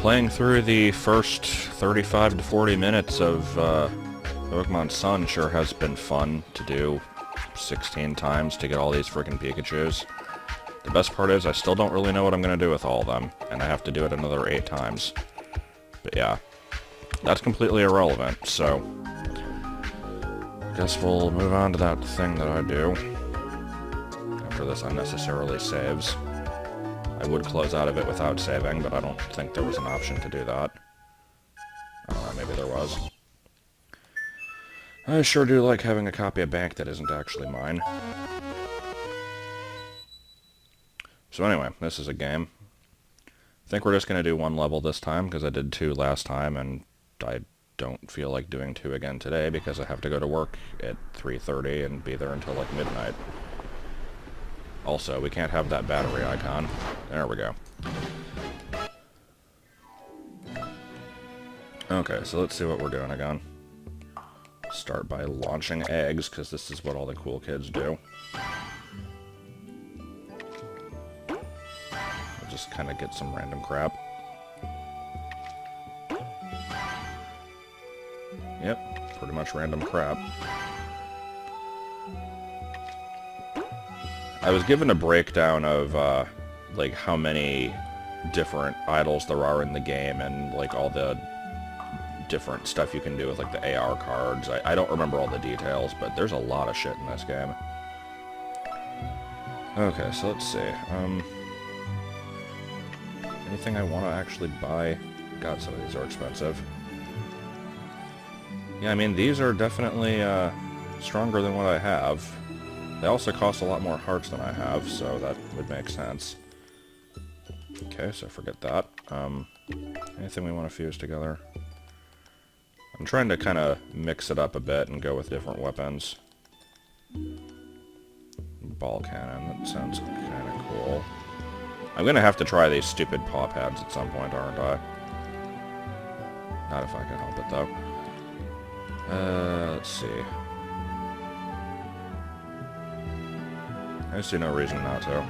Playing through the first 35 to 40 minutes of Pokemon Sun sure has been fun to do 16 times to get all these freaking Pikachus. The best part is I still don't really know what I'm going to do with all of them, and I have to do it another 8 times. But yeah, that's completely irrelevant, so I guess we'll move on to that thing that I do after this unnecessarily saves. I would close out of it without saving, but I don't think there was an option to do that. I don't know, maybe there was. I sure do like having a copy of Bank that isn't actually mine. So anyway, this is a game. I think we're just going to do 1 level this time, because I did 2 last time, and I don't feel like doing 2 again today, because I have to go to work at 3:30 and be there until like midnight. Also, we can't have that battery icon. There we go. Okay, so let's see what we're doing again. Start by launching eggs, because this is what all the cool kids do. We'll just kind of get some random crap. Yep, pretty much random crap. I was given a breakdown of, like, how many different idols there are in the game, and, like, all the different stuff you can do with, like, the AR cards. I don't remember all the details, but there's a lot of shit in this game. Okay, so let's see. Anything I want to actually buy? God, some of these are expensive. Yeah, I mean, these are definitely, stronger than what I have. They also cost a lot more hearts than I have, so that would make sense. Okay, so forget that. Anything we want to fuse together? I'm trying to kind of mix it up a bit and go with different weapons. Ball cannon, that sounds kind of cool. I'm going to have to try these stupid paw pads at some point, aren't I? Not if I can help it, though. Let's see. I see no reason not to.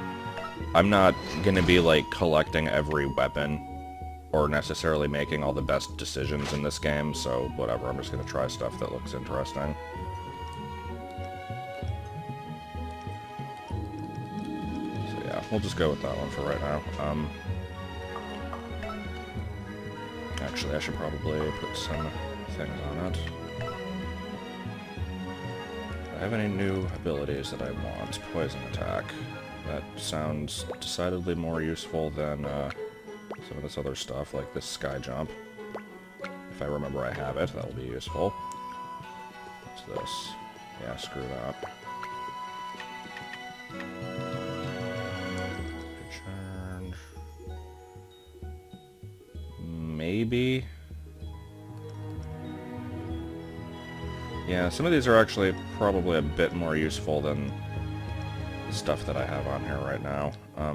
I'm not gonna be, like, collecting every weapon, or necessarily making all the best decisions in this game, so whatever, I'm just gonna try stuff that looks interesting. So yeah, we'll just go with that one for right now. Actually, I should probably put some things on it. Do I have any new abilities that I want? Poison attack. That sounds decidedly more useful than some of this other stuff, like this sky jump. If I remember I have it, that'll be useful. What's this? Yeah, screw that. Return. Maybe? Yeah, some of these are actually probably a bit more useful than the stuff that I have on here right now. I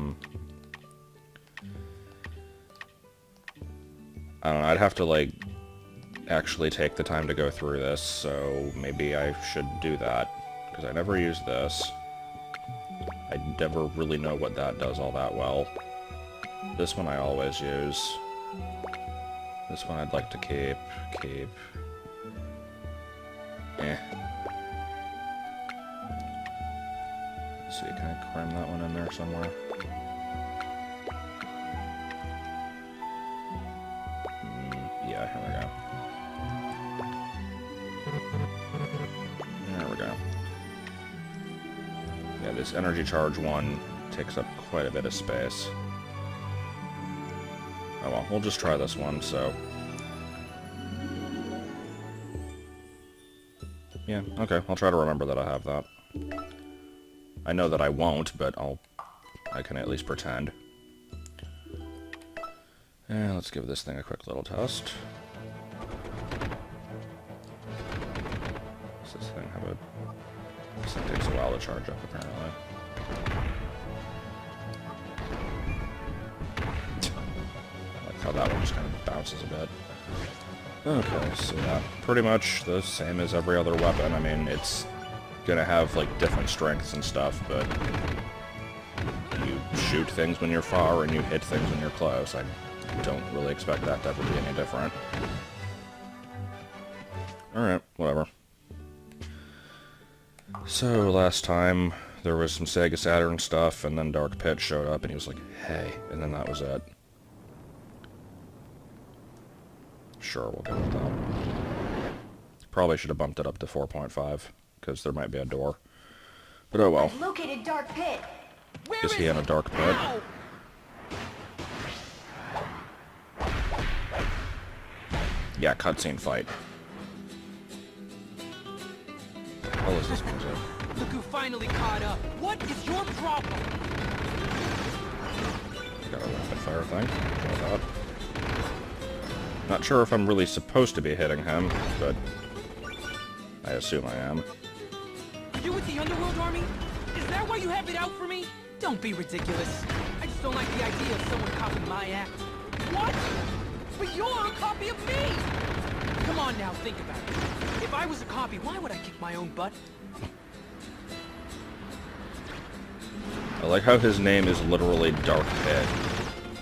don't know, I'd have to, like, actually take the time to go through this, so maybe I should do that, because I never use this. I never really know what that does all that well. This one I always use. This one I'd like to keep. Eh. Let's see, can I cram that one in there somewhere? Yeah, here we go. There we go. Yeah, this energy charge one takes up quite a bit of space. Oh well, we'll just try this one, so... Yeah, okay, I'll try to remember that I have that. I know that I won't, but I can at least pretend. And let's give this thing a quick little test. Does this thing have a... This thing takes a while to charge up, apparently. I like how that one just kind of bounces a bit. Okay, so yeah, pretty much the same as every other weapon. I mean, it's gonna have, like, different strengths and stuff, but you shoot things when you're far and you hit things when you're close. I don't really expect that to ever be any different. Alright, whatever. So, last time, there was some Sega Saturn stuff, and then Dark Pit showed up, and he was like, hey, and then that was it. Sure, we'll go with that. Probably should have bumped it up to 4.5, because there might be a door. But oh well. I've located Dark Pit. Is he in a Dark Pit? Ow! Yeah, cutscene fight. What is this music? Look who finally caught up. What is your problem? Got a rapid fire thing. Go with that. Not sure if I'm really supposed to be hitting him, but I assume I am. You with the Underworld Army? Is that why you have it out for me? Don't be ridiculous. I just don't like the idea of someone copying my act. What? But you're a copy of me! Come on now, think about it. If I was a copy, why would I kick my own butt? I like how his name is literally Dark Pit.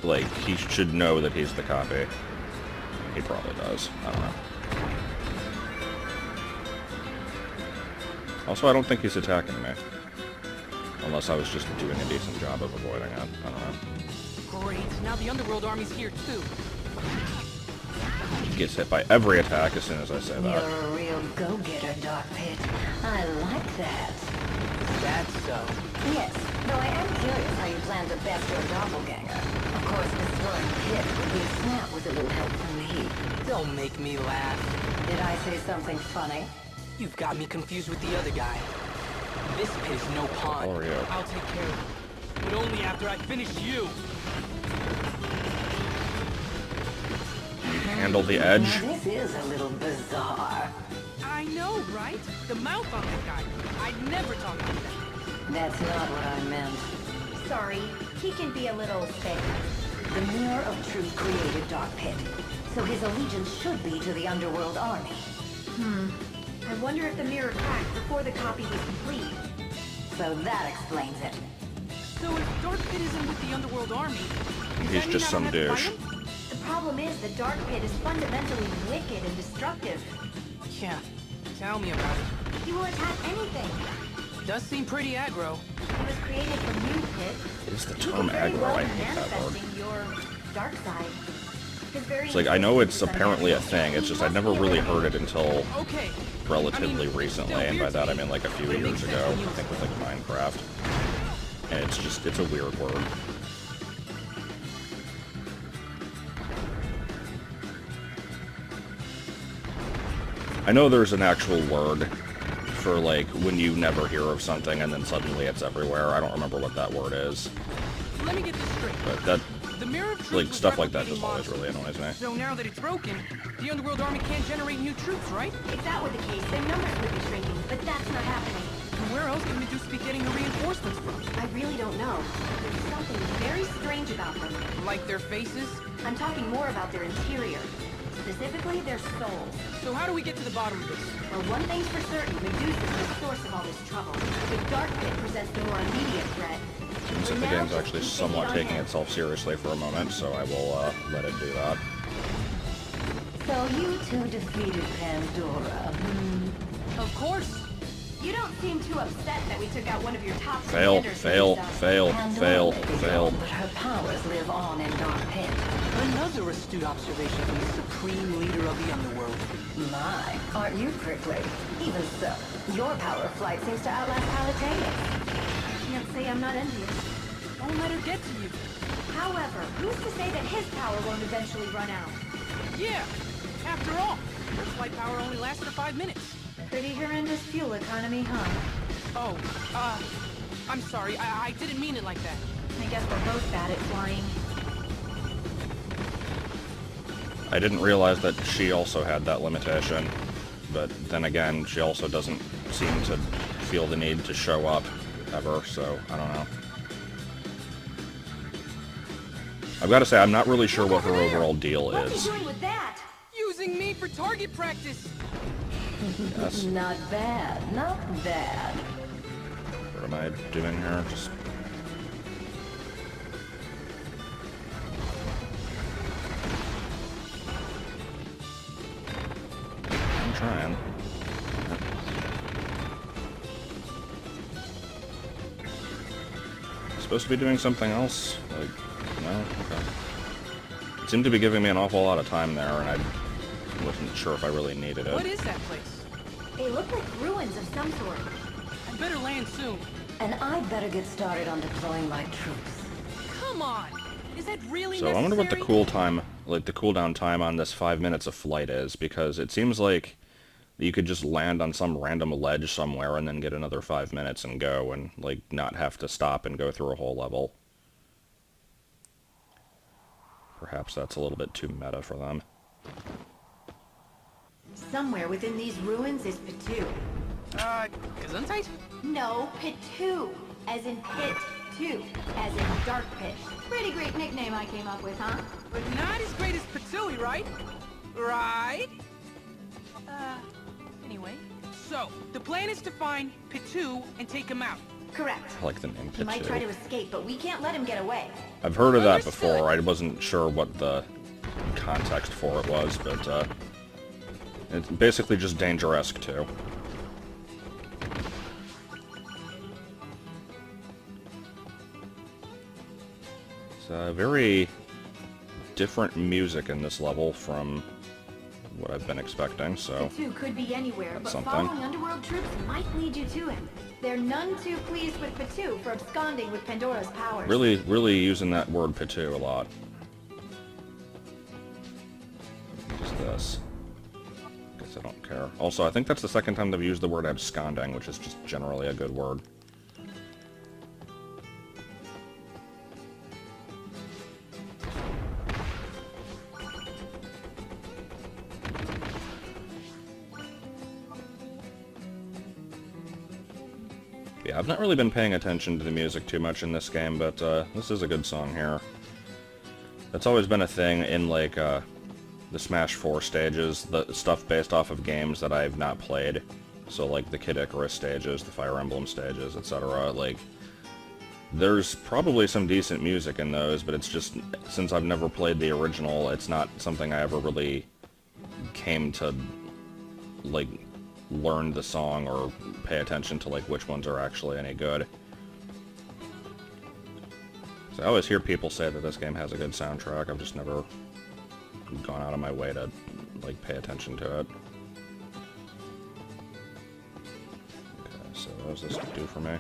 Like, he should know that he's the copy. He probably does. I don't know. Also, I don't think he's attacking me. Unless I was just doing a decent job of avoiding it. I don't know. Great, now the Underworld Army's here too. He gets hit by every attack as soon as I say that. You're a real go-getter, Dark Pit. I like that. That's so. Yes, though I am curious how you plan to best your doppelganger. Of course, destroying Pit would be a snap with a little help from me. Don't make me laugh. Did I say something funny? You've got me confused with the other guy. This Pit is no pawn. Oh, yeah. I'll take care of it. But only after I finish you. Handle the edge. Now, this is a little bizarre. I know, right? The mouth on that guy. I'd never talk like that. That's not what I meant. Sorry, he can be a little thick. The Mirror of Truth created Dark Pit, so his allegiance should be to the Underworld Army. I wonder if the mirror cracked before the copy was complete. So that explains it. So if Dark Pit isn't with the Underworld Army, does He's that just some mean I don't have douche. to fight him? The problem is the Dark Pit is fundamentally wicked and destructive. Yeah, tell me about it. He will attack anything. Does seem pretty aggro. He was created from you, Pit. What is the You term can very aggro? well I be hate that word. manifesting your dark side. His very It's like, I know it's existence is apparently a unnatural. thing, it's just I'd never really heard it until Okay. relatively I mean, recently, still and by weird to that I me, mean like a few but it years makes ago, sense when I you think with like Minecraft. And it's just, it's a weird word. I know there's an actual word for like when you never hear of something and then suddenly it's everywhere. I don't remember what that word is, Let me get this straight. but that, The Mirror of Truth like, was stuff like that replicating just always monsters. really annoys me. So now that it's broken, the Underworld Army can't generate new troops, right? If that were the case, their numbers would be shrinking, but that's not happening. And where else can Medusa be getting the reinforcements from? I really don't know. There's something very strange about them. Like their faces? I'm talking more about their interior. Specifically, their souls. So how do we get to the bottom of this? Well, one thing's for certain, Medusa's the source of all this trouble. The Dark Pit presents the more immediate threat. Seems like the game's actually somewhat taking itself seriously for a moment, so I will let it do that. So you two defeated Pandora. Of course. You don't seem too upset that we took out one of your top Fail, commanders. fail, Medusa. fail, Pandora fail, may be fail. gone, but her powers live on in Dark Pit. Another astute observation from the supreme leader of the Underworld. My, aren't you prickly? Even so, your power of flight seems to outlast Palatane's. Can't say I'm not envious. Don't let her get to you. However, who's to say that his power won't eventually run out? Yeah. After all, her flight power only lasted 5 minutes. Pretty horrendous fuel economy, huh? Oh, I'm sorry. I didn't mean it like that. I guess we're both bad at flying. I didn't realize that she also had that limitation, but then again, she also doesn't seem to feel the need to show up ever, so I don't know. I've got to say, I'm not really sure what her overall deal What's is. he doing with that? Using me for target practice. Yes. Not bad, not bad. What am I doing here? Just... trying. Supposed to be doing something else? Like, no? Okay. It seemed to be giving me an awful lot of time there, and I wasn't sure if I really needed it. What is that place? They look like ruins of some sort. I better land soon. And I'd better get started on deploying my troops. Come on! Is that really So necessary? I wonder what the cooldown time on this 5 minutes of flight is, because it seems like you could just land on some random ledge somewhere and then get another 5 minutes and go, and, like, not have to stop and go through a whole level. Perhaps that's a little bit too meta for them. Somewhere within these ruins is Patu. Gesundheit? No, Patu. As in pit 2. As in dark pit. Pretty great nickname I came up with, huh? But not as great as Patui, right? Right? Anyway. So, the plan is to find Patu and take him out. Correct. I like the name He might try to Pitu. escape, but we can't let him get away. I've heard of that Understood. before. I wasn't sure what the context for it was, but it's basically just Danger-esque too. It's very different music in this level from what I've been expecting, so Patu could be anywhere, but something. following underworld troops might lead you to him. They're none too pleased with Patu for absconding with Pandora's powers. really using that word Pitu a lot. What is this? Guess I don't care. Also, I think that's the second time they've used the word absconding, which is just generally a good word. Yeah, I've not really been paying attention to the music too much in this game, but this is a good song here. That's always been a thing in, like, the Smash 4 stages, the stuff based off of games that I've not played. So, like, the Kid Icarus stages, the Fire Emblem stages, etc. Like, there's probably some decent music in those, but it's just, since I've never played the original, it's not something I ever really came to, like, learn the song or pay attention to, like, which ones are actually any good. So I always hear people say that this game has a good soundtrack. I've just never gone out of my way to, like, pay attention to it. Okay, so what does this do for me?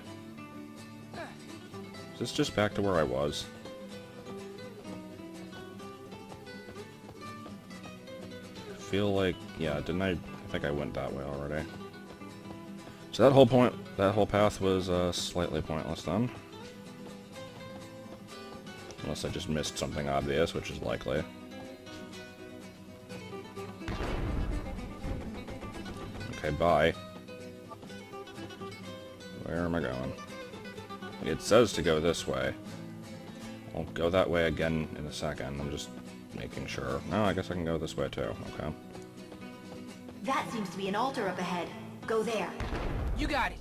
Is this just back to where I was? I feel like, yeah, didn't I think I went that way already. So that whole path was slightly pointless then. Unless I just missed something obvious, which is likely. Okay, bye. Where am I going? It says to go this way. I'll go that way again in a second. I'm just making sure. No, I guess I can go this way too. Okay. That seems to be an altar up ahead. Go there. You got it.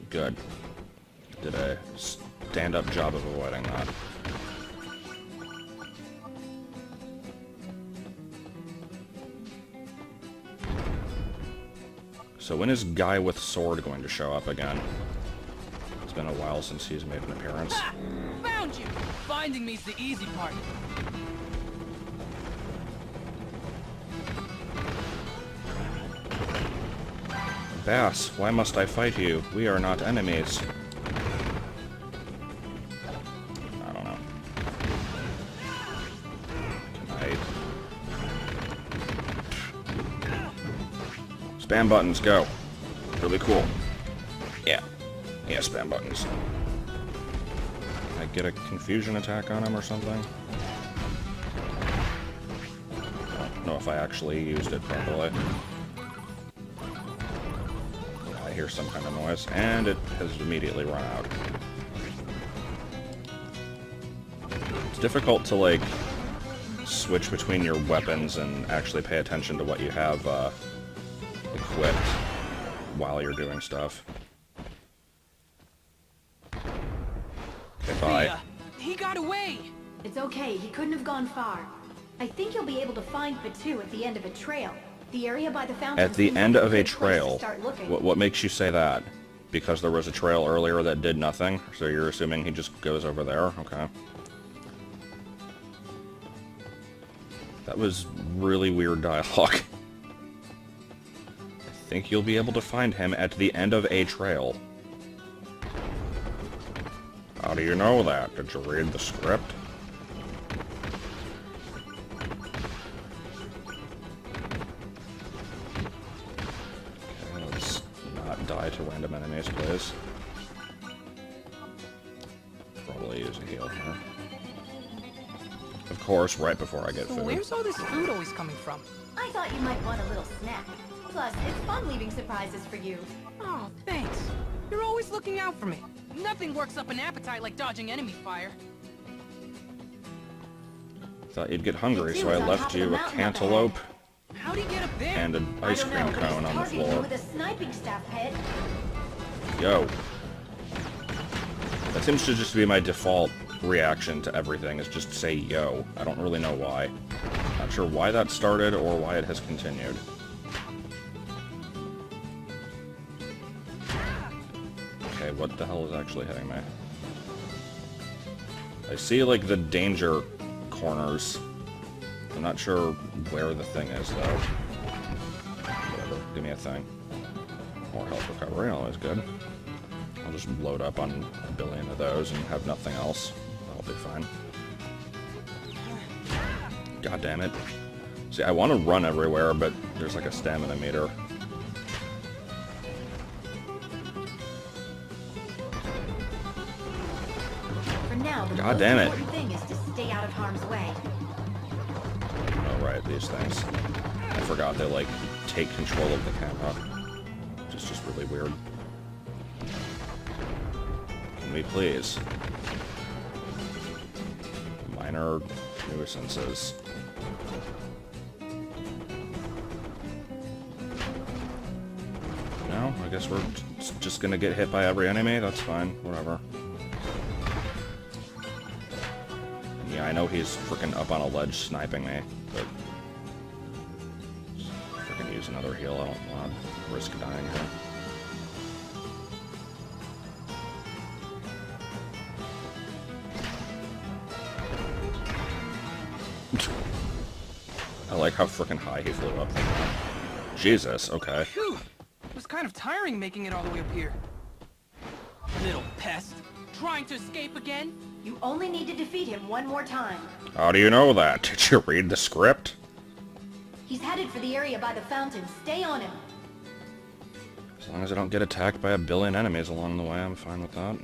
Good. Did a stand-up job of avoiding that. So when is Guy with Sword going to show up again? It's been a while since he's made an appearance. Ha! Found you! Finding me's the easy part. Bass, why must I fight you? We are not enemies. I don't know. Can I... Spam buttons, go. Really cool. Yeah. Yeah, spam buttons. Can I get a confusion attack on him or something? I don't know if I actually used it properly. I hear some kind of noise, and it has immediately run out. It's difficult to, like, switch between your weapons and actually pay attention to what you have equipped while you're doing stuff. Okay, bye. He got away! It's okay, he couldn't have gone far. I think you'll be able to find Batu at the end of a trail. The area by the fountain. At the end of a place to trail. start looking. What makes you say that? Because there was a trail earlier that did nothing? So you're assuming he just goes over there? Okay. That was really weird dialogue. I think you'll be able to find him at the end of a trail. How do you know that? Did you read the script? Okay, let's not die to random enemies, please. Probably use a heal here. Of course, right before I get So food. where's all this food always coming from? I thought you might want a little snack. Plus, it's fun leaving surprises for you. Oh, thanks. You're always looking out for me. Nothing works up an appetite like dodging enemy fire. Thought you'd get hungry, It so I was on left top of you the a mountain up ahead. cantaloupe How'd he get up there? and an I ice don't cream know, but he's cone on the targeting you floor. with a sniping staff, Pet. Yo. That seems to just be my default reaction to everything, is just say yo. I don't really know why. Not sure why that started or why it has continued. Okay, what the hell is actually hitting me? I see, like, the danger corners. I'm not sure where the thing is, though. Whatever, give me a thing. More health recovery, always good. I'll just load up on a billion of those and have nothing else. That'll be fine. God damn it. See, I want to run everywhere, but there's like a stamina meter. For now, the God most damn it. important thing is to stay out of harm's way. Oh, right, these things. I forgot they, like, take control of the camera. Which is just really weird. Can we please? Minor nuisances. No? I guess we're just gonna get hit by every enemy? That's fine. Whatever. Yeah, I know he's freaking up on a ledge sniping me, but... freaking use another heal. I don't want to risk dying here. I like how freaking high he flew up. Jesus, okay. Phew! It was kind of tiring making it all the way up here. Little pest. Trying to escape again? You only need to defeat him one more time. How do you know that? Did you read the script? He's headed for the area by the fountain. Stay on him. As long as I don't get attacked by a billion enemies along the way, I'm fine with that.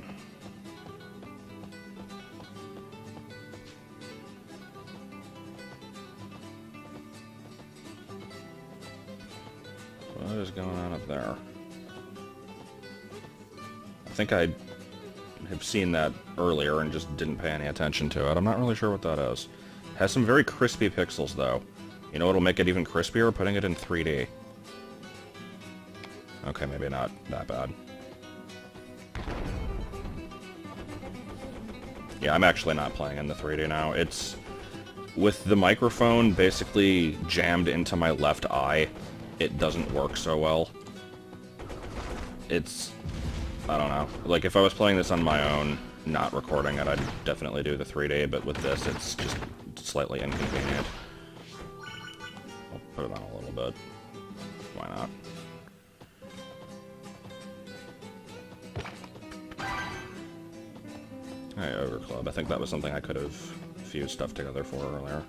What is going on up there? I think I have seen that earlier and just didn't pay any attention to it. I'm not really sure what that is. It has some very crispy pixels, though. You know what'll make it even crispier? Putting it in 3D. Okay, maybe not that bad. Yeah, I'm actually not playing in the 3D now. It's... with the microphone basically jammed into my left eye, it doesn't work so well. It's... I don't know. Like, if I was playing this on my own, not recording it, I'd definitely do the 3D, but with this, it's just slightly inconvenient. I'll put it on a little bit. Why not? Hey, Ogre Club. I think that was something I could have fused stuff together for earlier.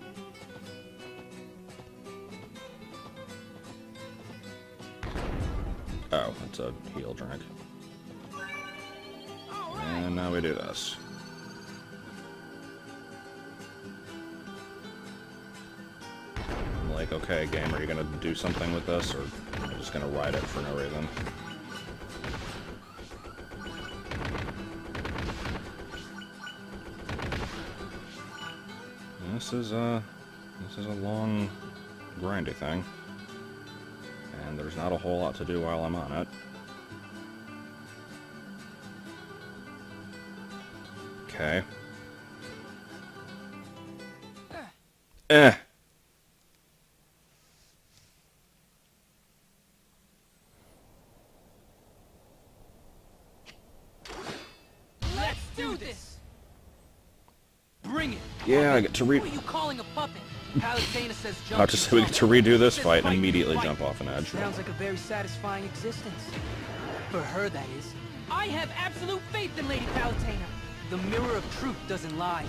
Oh, it's a heal drink. And now we do this. I'm like, okay, game, are you gonna do something with this, or am I just gonna ride it for no reason? This is a long, grindy thing. And there's not a whole lot to do while I'm on it. Okay. Yeah, I get to Who are you calling a puppet? Palutena says jump. Not just so we get to redo this fight and immediately jump off an edge. Sounds like a very satisfying existence. For her, that is. I have absolute faith in Lady Palutena. The mirror of truth doesn't lie.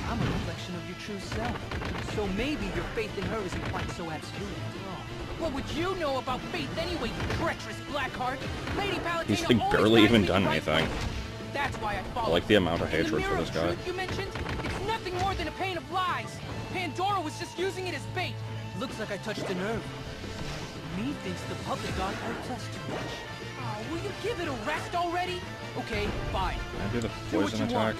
I'm a reflection of your true self. So maybe your faith in her isn't quite so absolute after all. What would you know about faith anyway, you treacherous Blackheart? Lady Palutena He's like always barely guides even me done the right anything. way. That's why I I follow. like the amount of And the hatred for mirror this of guy. truth you mentioned? It's nothing more than a pane of lies. Pandora was just using it as bait. Looks like I touched a nerve. Methinks the puppet god hurts us too much. Oh, will you give it a rest already? Okay, fine. Can I do the Do what poison you attack? want.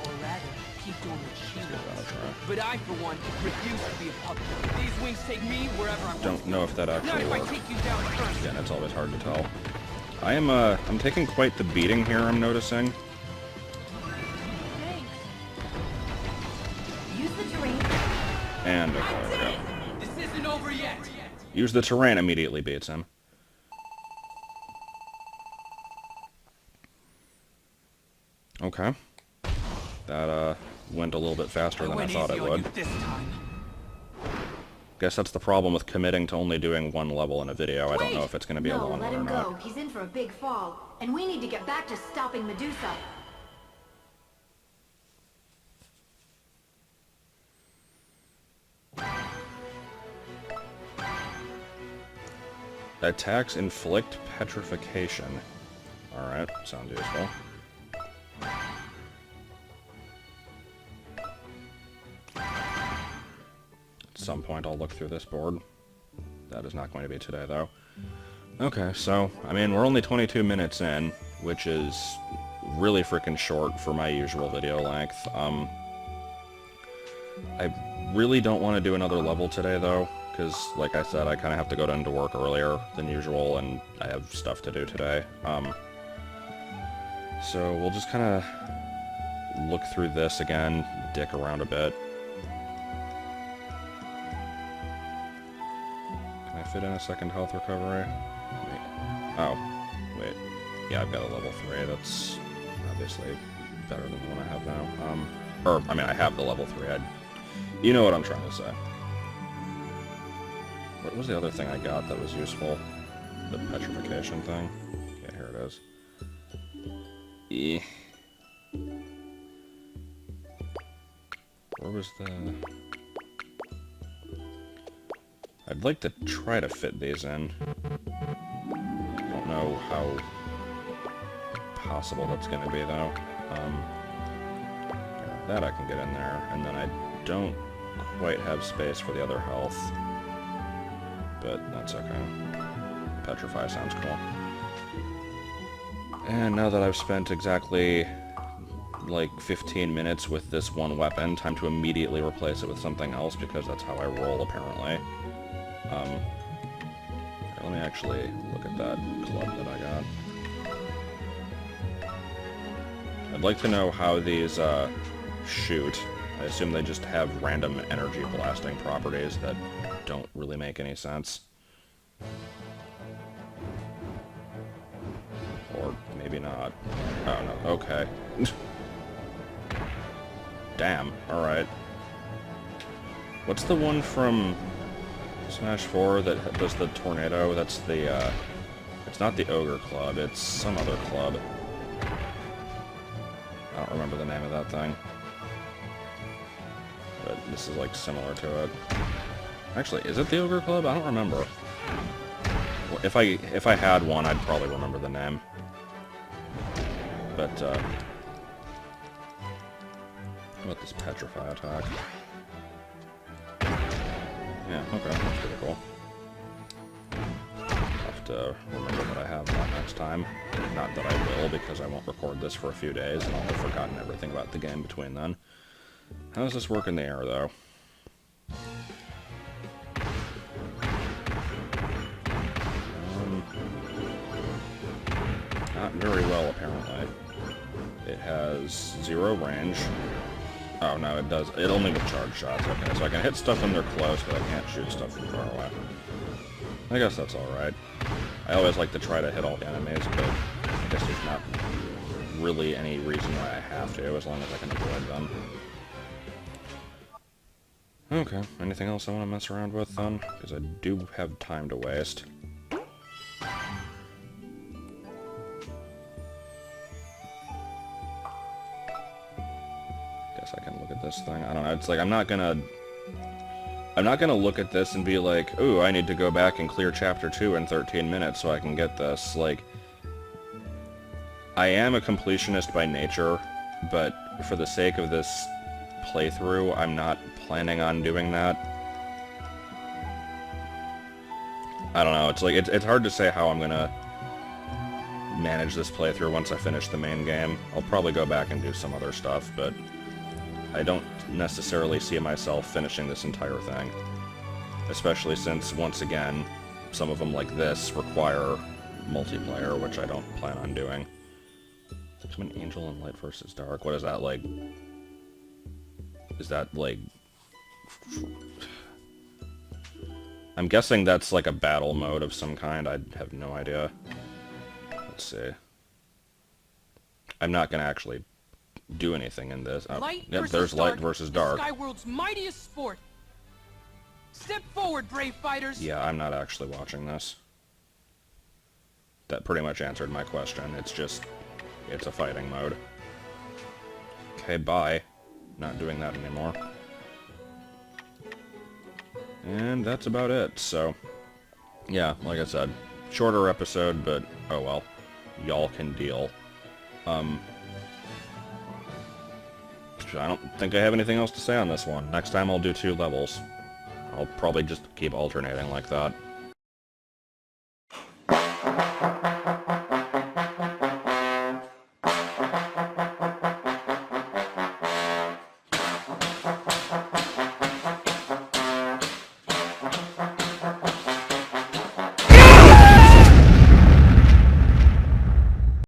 Or rather, keep doing what she Give that a wants. try. But I, for one, refuse to be a puppet. These wings take me wherever I want. Don't know if that Not actually if I works. take you down first. Again, it's always hard to tell. I'm taking quite the beating here, I'm noticing. Thanks. Use the terrain. And, okay, there we go. This isn't over yet. Use the terrain immediately beats him. Okay. That, went a little bit faster than I thought it would. This time. Guess that's the problem with committing to only doing one level in a video. I don't know if it's going to be a No, long let one or him not. go. He's in for a big fall. And we need to get back to stopping Medusa. Attacks inflict petrification. Alright, sounds useful. At some point I'll look through this board. That is not going to be today, though. Okay, so, I mean, we're only 22 minutes in, which is really freaking short for my usual video length. I really don't want to do another level today, though, because, like I said, I kind of have to go into work earlier than usual, and I have stuff to do today. So we'll just kind of look through this again, dick around a bit. Can I fit in a second health recovery? Wait. Oh, wait. Yeah, I've got a level 3. That's obviously better than the one I have now. Or, I mean, I have the level 3. You know what I'm trying to say. What was the other thing I got that was useful? The petrification thing? Yeah, here it is. Eh. Where was the... I'd like to try to fit these in. I don't know how possible that's going to be, though. That I can get in there, and then I don't quite have space for the other health. But that's okay. Petrify sounds cool. And now that I've spent exactly, like, 15 minutes with this one weapon, time to immediately replace it with something else, because that's how I roll, apparently. Here, let me actually look at that club that I got. I'd like to know how these, shoot. I assume they just have random energy blasting properties that don't really make any sense. Or maybe not. Oh, no. Okay. Damn. Alright. What's the one from Smash 4 that does the tornado? That's the, it's not the Ogre Club. It's some other club. I don't remember the name of that thing. But this is, like, similar to it. Actually, is it the Ogre Club? I don't remember. Well, if I had one, I'd probably remember the name. But, how about this Petrify attack? Yeah, okay, that's pretty cool. I'll have to remember that I have that next time. Not that I will, because I won't record this for a few days, and I'll have forgotten everything about the game between then. How does this work in the air, though? Not very well, apparently. It has 0 range. Oh, no, it does. It only with charge shots. Okay, so I can hit stuff when they're close, but I can't shoot stuff from far away. I guess that's alright. I always like to try to hit all enemies, but I guess there's not really any reason why I have to, as long as I can avoid them. Okay, anything else I want to mess around with, then? Because I do have time to waste. Guess I can look at this thing. I don't know, it's like, I'm not gonna look at this and be like, ooh, I need to go back and clear Chapter 2 in 13 minutes so I can get this. Like, I am a completionist by nature, but for the sake of this playthrough, I'm not planning on doing that. I don't know, it's like, it's hard to say how I'm gonna manage this playthrough once I finish the main game. I'll probably go back and do some other stuff, but I don't necessarily see myself finishing this entire thing. Especially since, once again, some of them like this require multiplayer, which I don't plan on doing. Between Angel and Light versus Dark, what is that, like? Is that, like... I'm guessing that's like a battle mode of some kind, I have no idea. Let's see. I'm not gonna actually do anything in this. Oh, yep, there's Light versus Dark. Skyworld's mightiest sport. Step forward, brave fighters. Yeah, I'm not actually watching this. That pretty much answered my question. It's just, it's a fighting mode. Okay, bye. Not doing that anymore. And that's about it, so... Yeah, like I said, shorter episode, but oh well. Y'all can deal. I don't think I have anything else to say on this one. Next time I'll do 2 levels. I'll probably just keep alternating like that.